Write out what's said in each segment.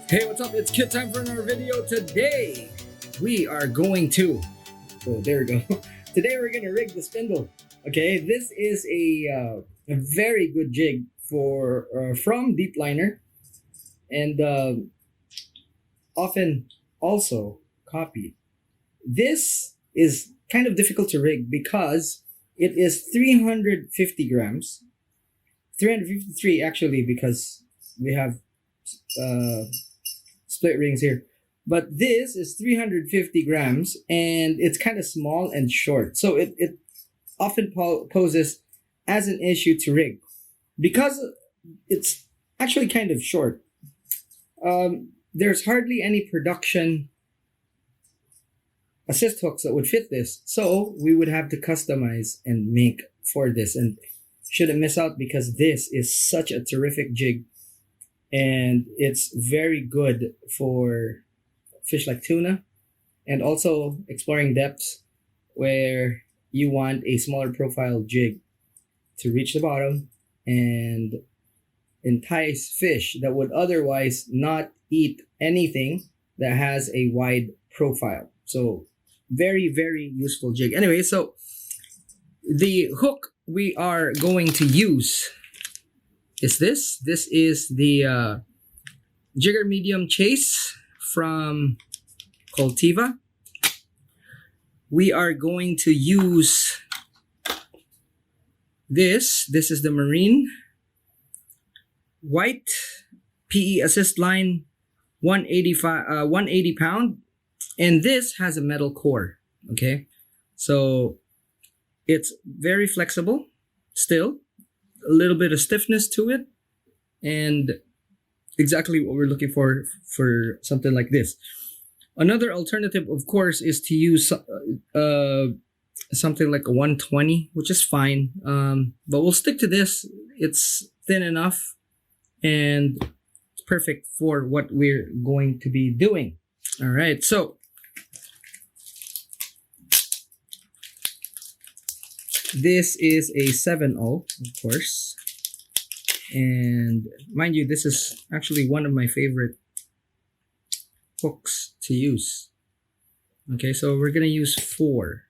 Hey, what's up? It's Kit time for another video. Today, we are going to... Oh, there we go. Today, we're going to rig the spindle. Okay, this is a very good jig for from Deepliner. And often also copied. This is kind of difficult to rig because it is 350 grams. 353 actually, because we have split rings here. But this is 350 grams and it's kind of small and short. So it often poses as an issue to rig. Because it's actually kind of short, there's hardly any production assist hooks that would fit this. So we would have to customize and make for this. And shouldn't miss out because this is such a terrific jig. And it's very good for fish like tuna and also exploring depths where you want a smaller profile jig to reach the bottom and entice fish that would otherwise not eat anything that has a wide profile. So very, very useful jig. Anyway, so the hook we are going to use is this. This is the Jigger Medium Chase from Coltiva. We are going to use this. This is the Marine White PE Assist Line 180 pound. And this has a metal core. Okay. So it's very flexible still. A little bit of stiffness to it, and exactly what we're looking for something like this. Another alternative, of course, is to use something like a 120, which is fine, but we'll stick to this. It's thin enough and it's perfect for what we're going to be doing. All right, so this is a 7.0, of course. And mind you, this is actually one of my favorite hooks to use. Okay, so we're going to use 4.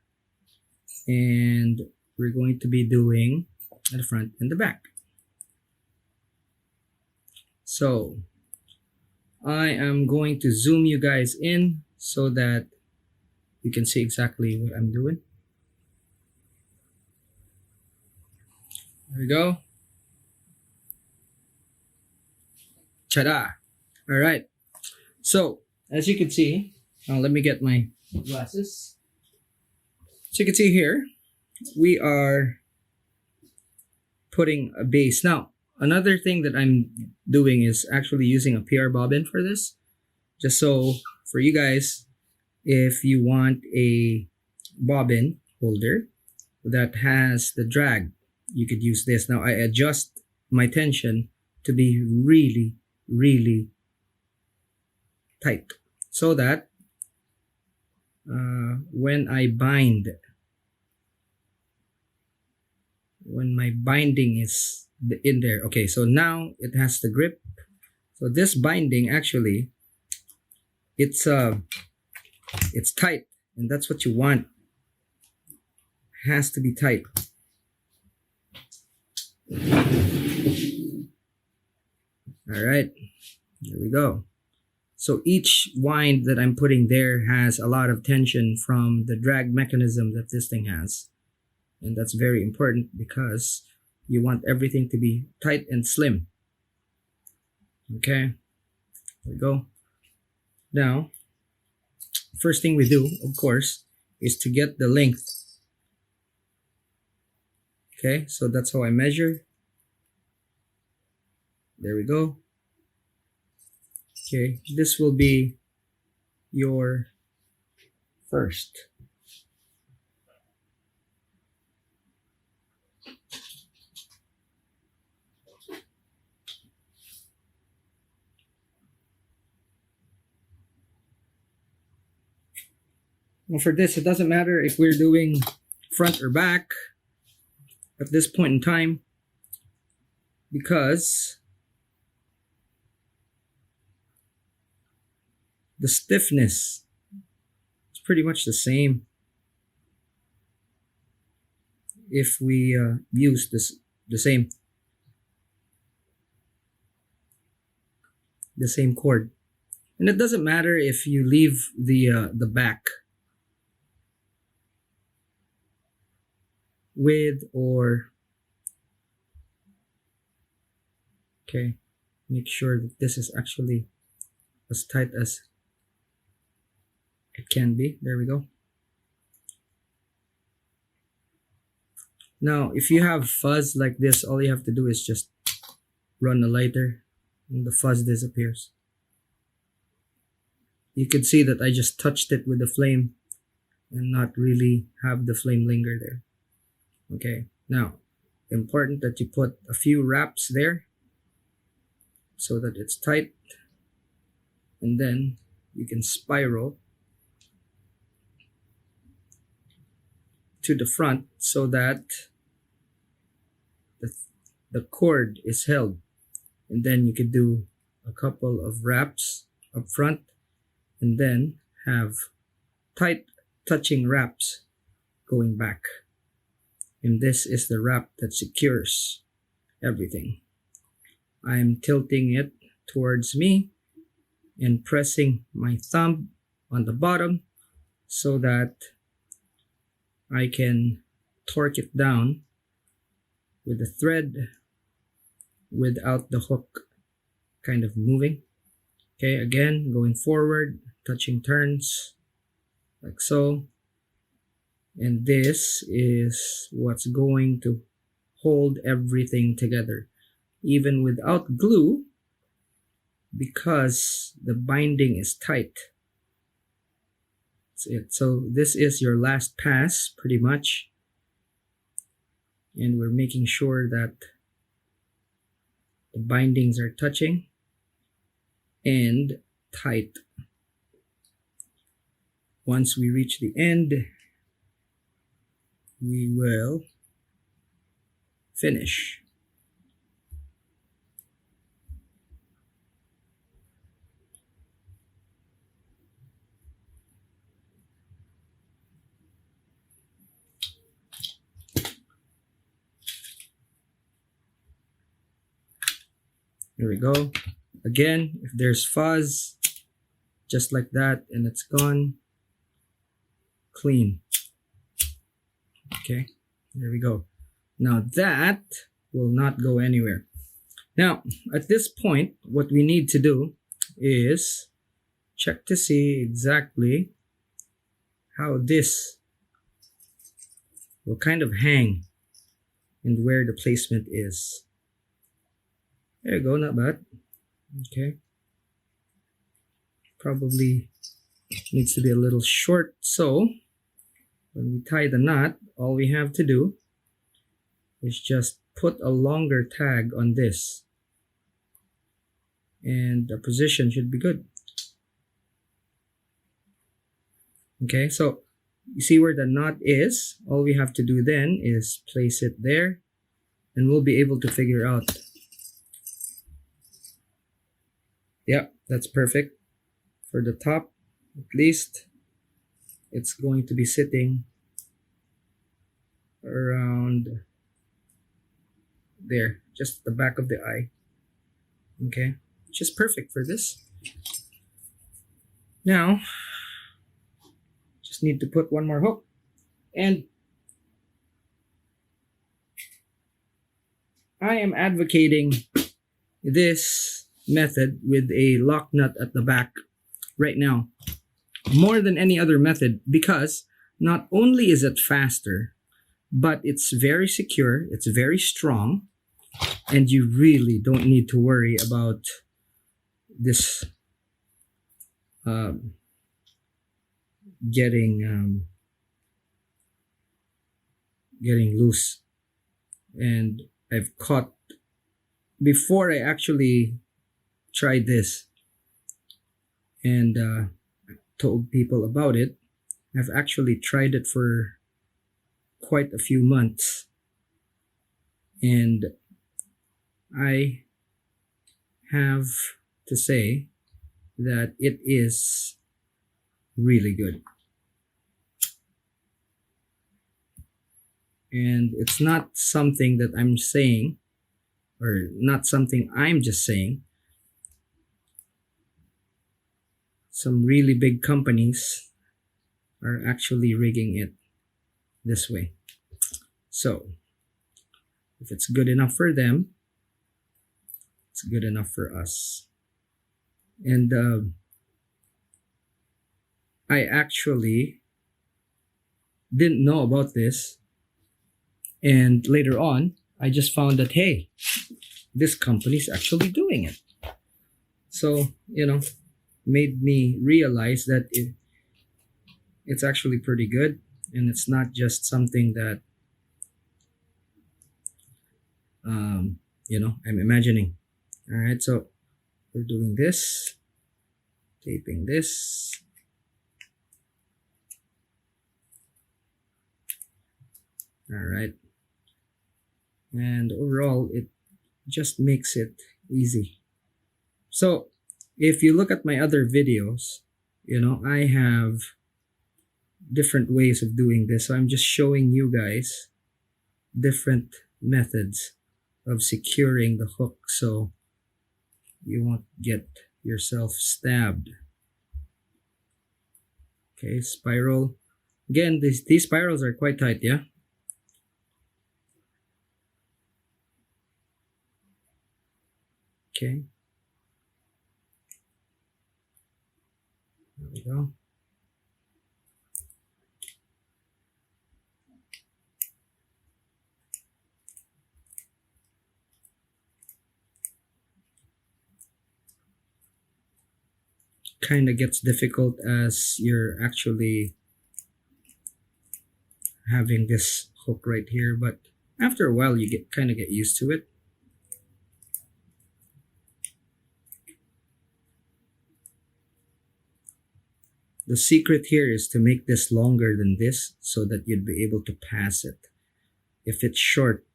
And we're going to be doing the front and the back. So I am going to zoom you guys in so that you can see exactly what I'm doing. There we go. Ta-da! All right. So, as you can see, now let me get my glasses. So you can see here, we are putting a base. Now, another thing that I'm doing is actually using a PR bobbin for this. Just so, for you guys, if you want a bobbin holder that has the drag, you could use this. Now I adjust my tension to be really, really tight so that when I bind, when my binding is in there, okay, so now it has the grip. So this binding actually, it's tight, and that's what you want. It has to be tight. All right, there we go. So each wind that I'm putting there has a lot of tension from the drag mechanism that this thing has. And that's very important because you want everything to be tight and slim. Okay, there we go. Now, first thing we do, of course, is to get the length. Okay, so that's how I measure. There we go. Okay, this will be your first. Well, for this, it doesn't matter if we're doing front or back. At this point in time, because the stiffness is pretty much the same if we use the same cord. And it doesn't matter if you leave the back with or, okay, make sure that this is actually as tight as it can be. There we go. Now, if you have fuzz like this, all you have to do is just run a lighter and the fuzz disappears. You can see that I just touched it with the flame and not really have the flame linger there. Okay, now, important that you put a few wraps there so that it's tight, and then you can spiral to the front so that the cord is held, and then you could do a couple of wraps up front and then have tight touching wraps going back, and this is the wrap that secures everything. I'm tilting it towards me and pressing my thumb on the bottom so that I can torque it down with the thread without the hook kind of moving. Okay, again, going forward, touching turns like so. And this is what's going to hold everything together, even without glue, because the binding is tight. That's it. So this is your last pass, pretty much. And we're making sure that the bindings are touching and tight. Once we reach the end, we will finish. Here we go. Again, if there's fuzz, just like that, and it's gone, clean. Okay, there we go. Now that will not go anywhere. Now, at this point, what we need to do is check to see exactly how this will kind of hang and where the placement is. There you go, not bad. Okay. Probably needs to be a little short, so when we tie the knot, all we have to do is just put a longer tag on this, and the position should be good. Okay, so you see where the knot is. All we have to do then is place it there, and we'll be able to figure out. Yep, that's perfect. For the top, at least, it's going to be sitting around there, just the back of the eye. Okay, which is perfect for this. Now, just need to put one more hook, and I am advocating this method with a lock nut at the back right now more than any other method, because not only is it faster, but it's very secure, it's very strong, and you really don't need to worry about this getting loose. And I've caught, before I actually tried this and told people about it, I've actually tried it for quite a few months, and I have to say that it is really good. And it's not something that I'm saying, or not something I'm just saying. Some really big companies are actually rigging it this way. So, if it's good enough for them, it's good enough for us. And I actually didn't know about this. And later on, I just found that, hey, this company's actually doing it. So, made me realize that it's actually pretty good. And it's not just something that, I'm imagining. All right, so we're doing this, taping this. All right. And overall, it just makes it easy. So if you look at my other videos, I have different ways of doing this. So I'm just showing you guys different methods of securing the hook so you won't get yourself stabbed. Okay, spiral. Again, these spirals are quite tight, yeah? Okay. There we go. Kind of gets difficult as you're actually having this hook right here, but after a while you kind of get used to it. The secret here is to make this longer than this so that you'd be able to pass it. If it's short,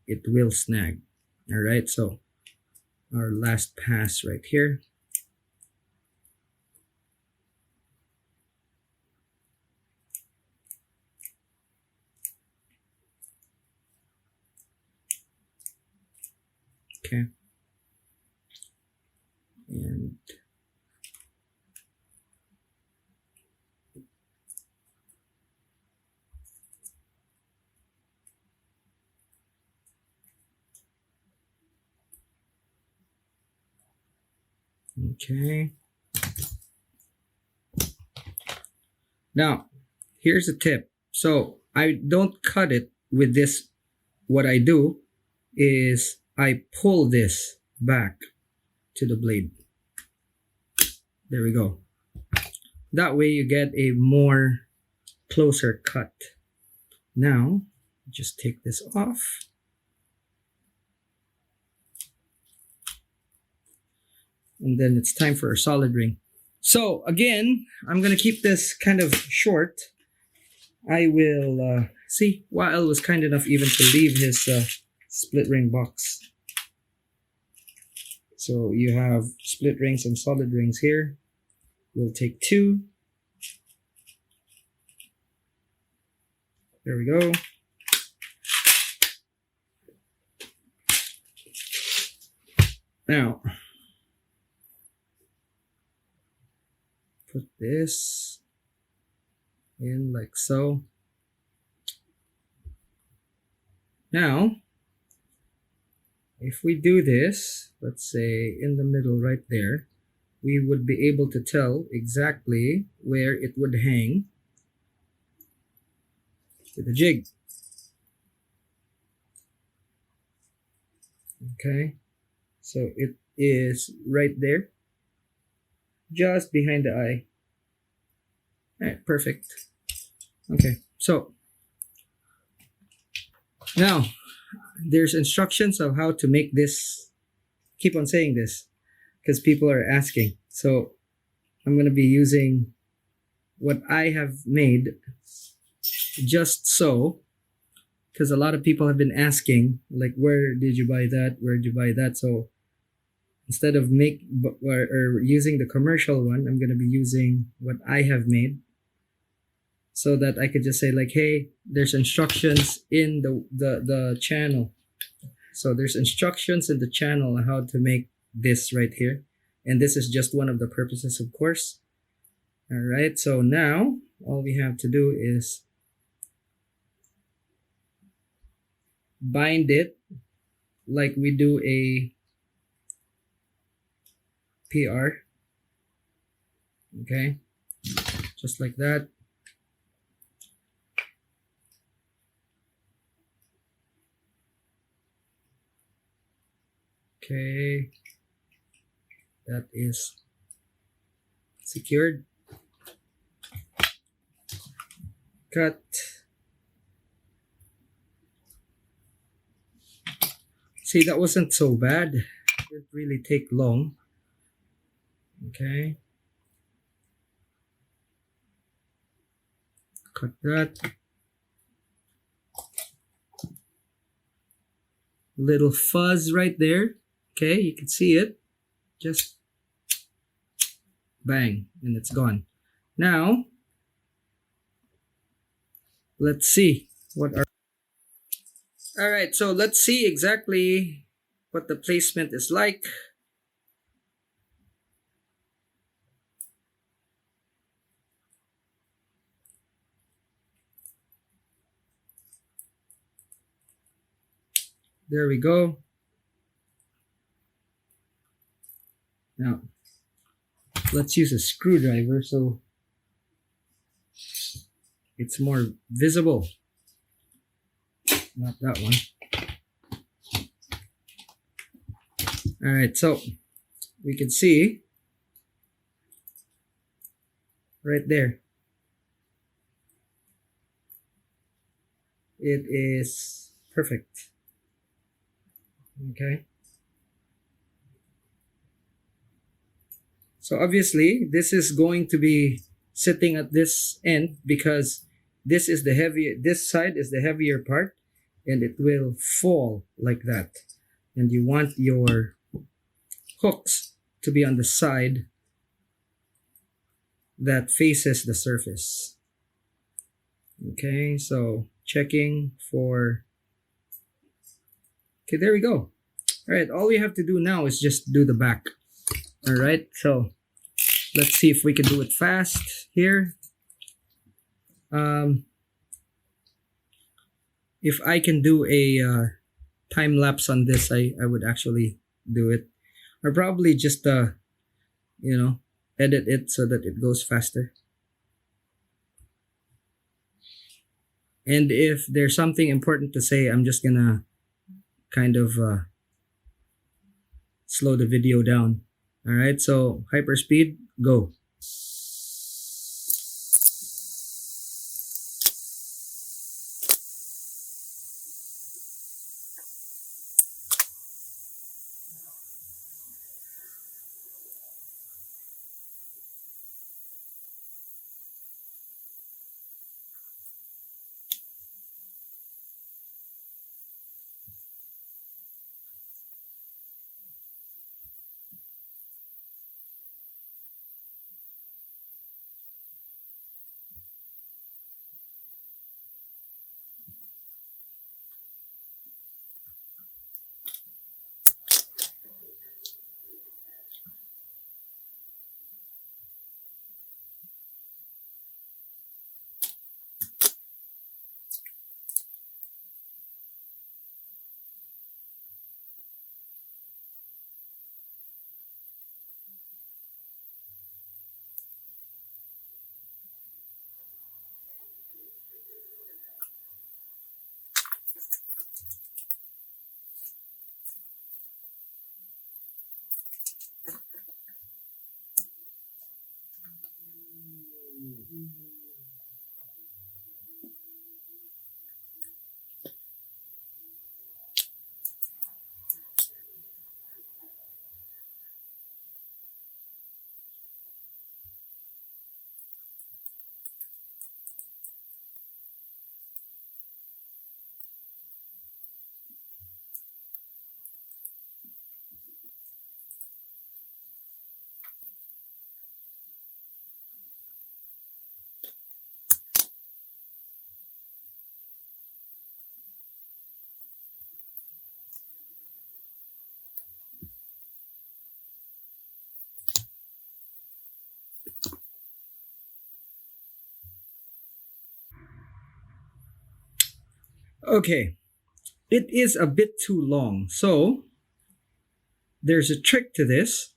it will snag. All right, so our last pass right here. Okay. And okay. Now, here's a tip. So I don't cut it with this. What I do is I pull this back to the blade. There we go. That way you get a more closer cut. Now, just take this off. And then it's time for a solid ring. So again, I'm going to keep this kind of short. I will, see, Wael was kind enough even to leave his split ring box. So you have split rings and solid rings here. We'll take 2. There we go. Now, put this in like so. Now, if we do this, let's say in the middle right there, we would be able to tell exactly where it would hang to the jig. Okay, so it is right there, just behind the eye. All right, perfect. Okay, so now there's instructions of how to make this. Keep on saying this because people are asking. So I'm going to be using what I have made just so because a lot of people have been asking, like, where did you buy that? Where did you buy that? So instead of or using the commercial one, I'm gonna be using what I have made, so that I could just say like, hey, there's instructions in the channel. So there's instructions in the channel on how to make this right here. And this is just one of the purposes, of course. All right, so now all we have to do is bind it like we do a PR. Okay, just like that. Okay, that is secured. Cut. See, that wasn't so bad. It didn't really take long. Okay. Cut that. Little fuzz right there. Okay, you can see it. Just bang, and it's gone. Now, let's see what our... Alright, so let's see exactly what the placement is like. There we go. Now, let's use a screwdriver so it's more visible. Not that one. Alright, so we can see right there. It is perfect. Okay. So obviously this is going to be sitting at this end because this is the heavier, this side is the heavier part, and it will fall like that. And you want your hooks to be on the side that faces the surface. Okay, so checking for... Okay, there we go. All right, all we have to do now is just do the back. All right, so let's see if we can do it fast here. If I can do a time lapse on this, I would actually do it. Or probably just, you know, edit it so that it goes faster. And if there's something important to say, I'm just gonna kind of slow the video down. All right, so hyperspeed, go. Okay, it is a bit too long, so there's a trick to this,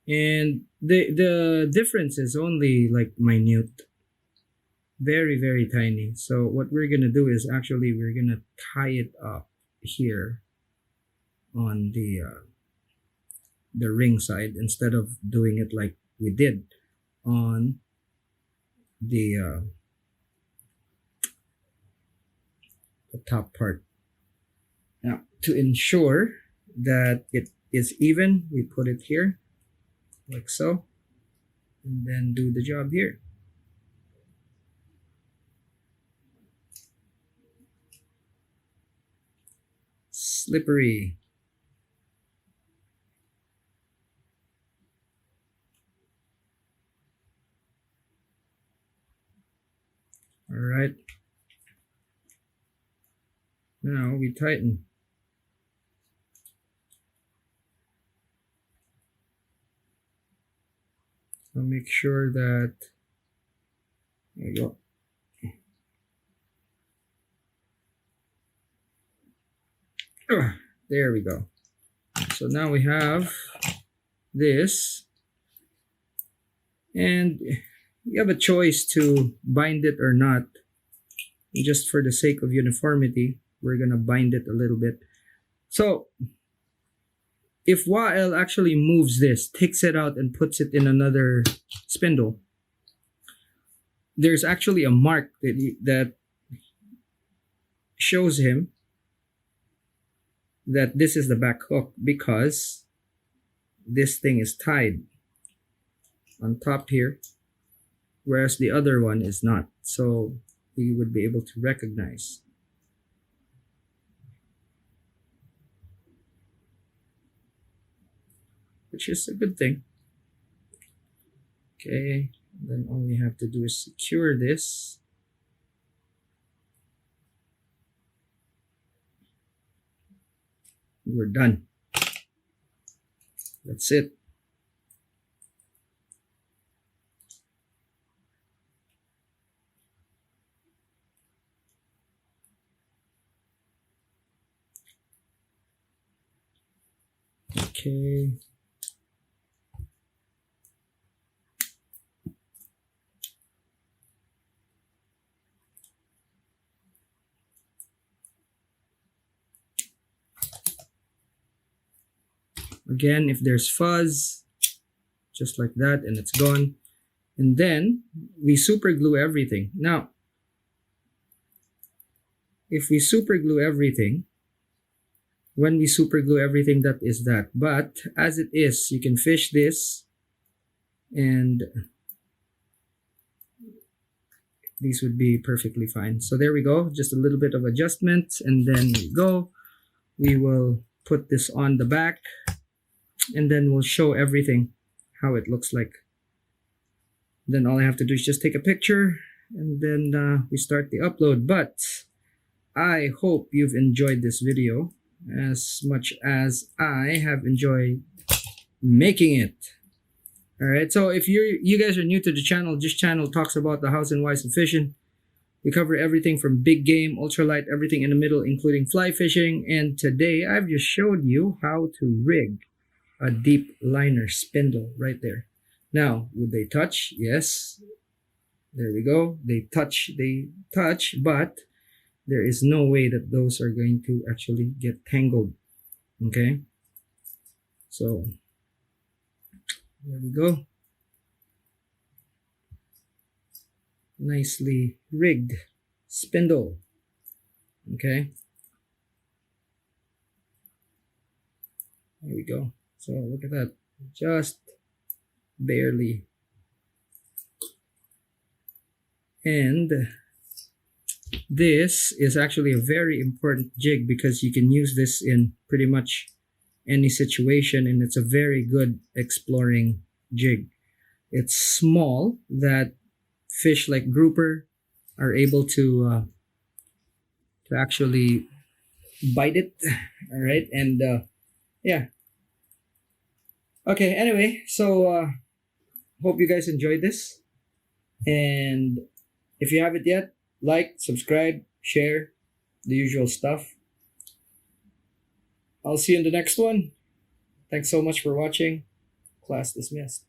and the difference is only like minute, very tiny. So what we're gonna do is actually we're gonna tie it up here on the ring side instead of doing it like we did on the top part. Now, to ensure that it is even, we put it here like so, and then do the job here. Slippery. All right. Now we tighten. So make sure that, there you go. There we go. So now we have this, and you have a choice to bind it or not. Just for the sake of uniformity, we're gonna bind it a little bit. So if Wael actually moves this, takes it out and puts it in another spindle, there's actually a mark that shows him that this is the back hook, because this thing is tied on top here, whereas the other one is not. So he would be able to recognize. Which is a good thing. Okay, then all we have to do is secure this. We're done. That's it. Okay. Again, if there's fuzz, just like that, and it's gone. And then we super glue everything. Now, if we super glue everything, when we super glue everything, that is that. But as it is, you can fish this, and these would be perfectly fine. So there we go, just a little bit of adjustment, and then we go. We will put this on the back, and then we'll show everything how it looks like. Then all I have to do is just take a picture, and then we start the upload. But I hope you've enjoyed this video as much as I have enjoyed making it. All right, so if you guys are new to the channel, this channel talks about the hows and whys of fishing. We cover everything from big game, ultralight, everything in the middle, including fly fishing. And today I've just showed you how to rig a Deepliner spindle right there. Now, would they touch? Yes. There we go. They touch, but there is no way that those are going to actually get tangled. Okay? So, there we go. Nicely rigged spindle. Okay? There we go. So, look at that. Just barely. And this is actually a very important jig because you can use this in pretty much any situation, and it's a very good exploring jig. It's small that fish like grouper are able to actually bite it. All right, and yeah. Okay, anyway, so hope you guys enjoyed this, and if you haven't yet, like, subscribe, share, the usual stuff. I'll see you in the next one. Thanks so much for watching. Class dismissed.